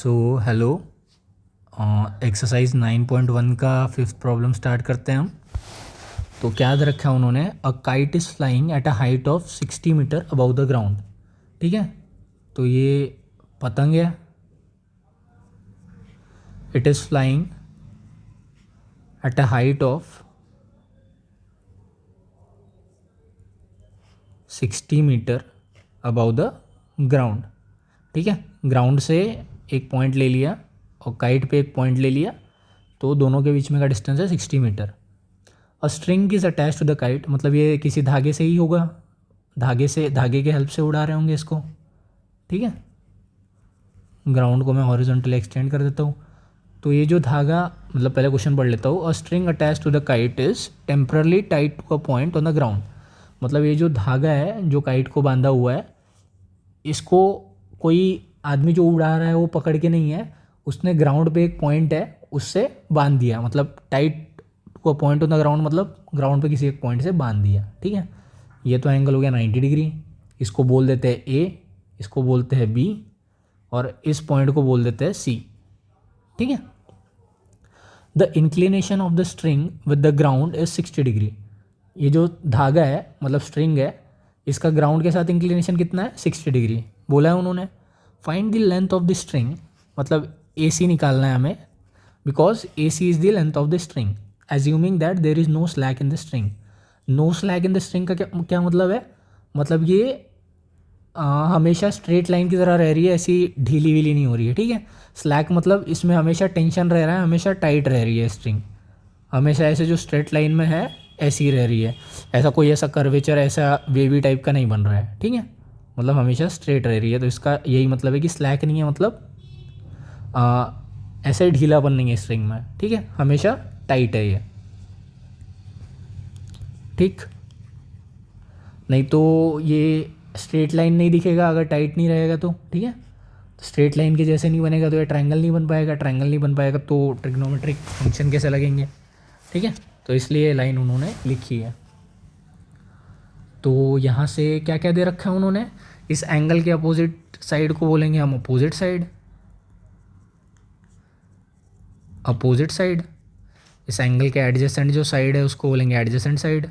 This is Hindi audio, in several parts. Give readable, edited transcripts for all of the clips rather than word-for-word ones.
सो हेलो, एक्सरसाइज 9.1 का फिफ्थ प्रॉब्लम स्टार्ट करते हैं हम। तो क्या याद रखा है उन्होंने, a kite is flying at a height of 60 metre above the ground. ठीक है, तो ये पतंग है, it is flying at a height of 60 metre above the ground. ठीक है, ग्राउंड से एक पॉइंट ले लिया और काइट पे एक पॉइंट ले लिया, तो दोनों के बीच में का डिस्टेंस है 60 metre. A string is attach to the kite, मतलब ये किसी धागे से ही होगा, धागे के हेल्प से उड़ा रहे होंगे इसको। ठीक है, ग्राउंड को मैं हॉरिजॉन्टली एक्सटेंड कर देता हूँ। तो ये जो धागा, मतलब पहले क्वेश्चन पढ़ लेता हूँ। A string attach to the kite is temporarily tied to a point on the ground. मतलब ये जो धागा है जो काइट को बांधा हुआ है, इसको कोई आदमी जो उड़ा रहा है वो पकड़ के नहीं है, उसने ग्राउंड पे एक पॉइंट है उससे बांध दिया, मतलब tied to a point on the ground, मतलब ग्राउंड पे किसी एक पॉइंट से बांध दिया। ठीक है, ये तो एंगल हो गया 90 डिग्री। इसको बोल देते हैं ए, इसको बोलते हैं बी, और इस पॉइंट को बोल देते हैं सी। ठीक है, the inclination of the string with the ground is 60 degree. ये जो धागा है मतलब स्ट्रिंग है, इसका ग्राउंड के साथ इंक्लिनेशन कितना है, 60 डिग्री बोला है उन्होंने। Find the length of the string, मतलब ए सी निकालना है हमें, because A C is the length of the string assuming that there is no slack in the string. No slack in the string का क्या मतलब है, मतलब ये हमेशा स्ट्रेट लाइन की तरह रह रही है, ऐसी ढीली वीली नहीं हो रही है। ठीक है, स्लैक मतलब इसमें हमेशा टेंशन रह रहा है, हमेशा टाइट रह रही है स्ट्रिंग, हमेशा ऐसे जो स्ट्रेट लाइन में है ऐसी ही रह रही है, ऐसा कोई ऐसा कर्वेचर ऐसा वेवी टाइप का नहीं बन रहा है। ठीक है, मतलब हमेशा स्ट्रेट रह रही है, तो इसका यही मतलब है कि स्लैक नहीं है, मतलब ऐसे ढीलापन नहीं है स्ट्रिंग में। ठीक है, हमेशा टाइट है ये। ठीक, नहीं तो ये स्ट्रेट लाइन नहीं दिखेगा अगर टाइट नहीं रहेगा तो। ठीक है, स्ट्रेट लाइन के जैसे नहीं बनेगा तो ये ट्रायंगल नहीं बन पाएगा, ट्रायंगल नहीं बन पाएगा तो ट्रिग्नोमेट्रिक फंक्शन कैसे लगेंगे। ठीक है, तो इसलिए लाइन उन्होंने लिखी है। तो यहाँ से क्या क्या दे रखा है उन्होंने, इस एंगल के अपोजिट साइड को बोलेंगे हम अपोजिट साइड, अपोजिट साइड। इस एंगल के एडजेसेंट जो साइड है उसको बोलेंगे एडजेसेंट साइड।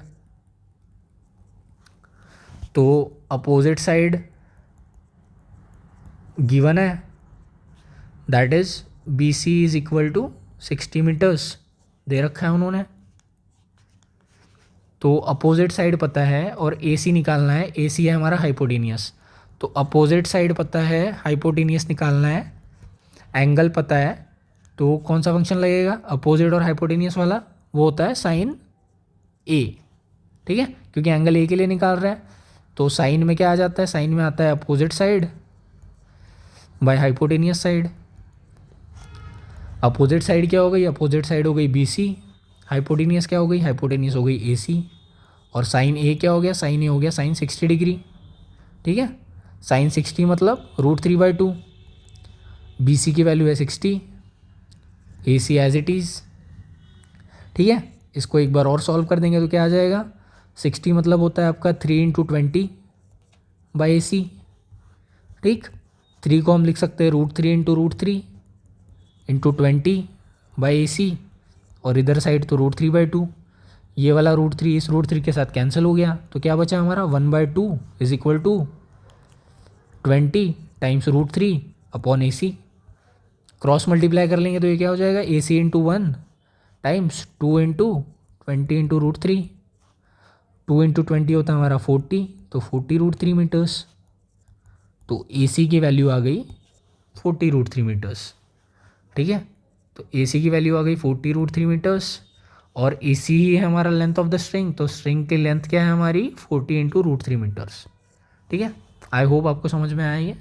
तो अपोजिट साइड गिवन है, that is b c is equal to 60 metres दे रखा है उन्होंने। तो अपोजिट साइड पता है और ए सी निकालना है, ए सी है हमारा हाइपोटेनियस, तो अपोजिट साइड पता है, हाइपोटेनियस निकालना है, एंगल पता है, तो कौन सा फंक्शन लगेगा अपोजिट और हाइपोटेनियस वाला, वो होता है साइन ए। ठीक है, क्योंकि एंगल ए के लिए निकाल रहा है, तो साइन में क्या आ जाता है, साइन में आता है opposite side by hypotenuse side. Opposite side क्या हो गई, अपोजिट साइड हो गई बी सी, हाइपोटेनियस क्या हो गई, हाइपोटेनियस हो गई ए सी, और साइन ए क्या हो गया, साइन ए हो गया साइन 60 डिग्री। ठीक है, साइन 60 मतलब √3/2, बी सी की वैल्यू है 60, ए सी एज इट इज़। ठीक है, इसको एक बार और सॉल्व कर देंगे तो क्या आ जाएगा, 60 मतलब होता है आपका 3 × 20/AC। ठीक, 3 को हम लिख सकते हैं √3 × √3 × 20/AC, और इधर साइड तो √3/2। ये वाला √3 इस √3 के साथ कैंसिल हो गया, तो क्या बचा हमारा 1/2 is equal to 20 times √3/AC। Cross multiply कर लेंगे तो ये क्या हो जाएगा, AC × 1 टाइम्स 2 × 20 × √3। 2 × 20 होता है हमारा 40, तो 40 √3 मीटर्स। तो AC की वैल्यू आ गई 40 √3 मीटर्स। ठीक है, तो AC की वैल्यू आ गई 40 √3 मीटर्स, और AC ही है हमारा लेंथ ऑफ द स्ट्रिंग, तो स्ट्रिंग की लेंथ क्या है हमारी 40 × √3 मीटर्स। ठीक है, आई होप आपको समझ में आया ये।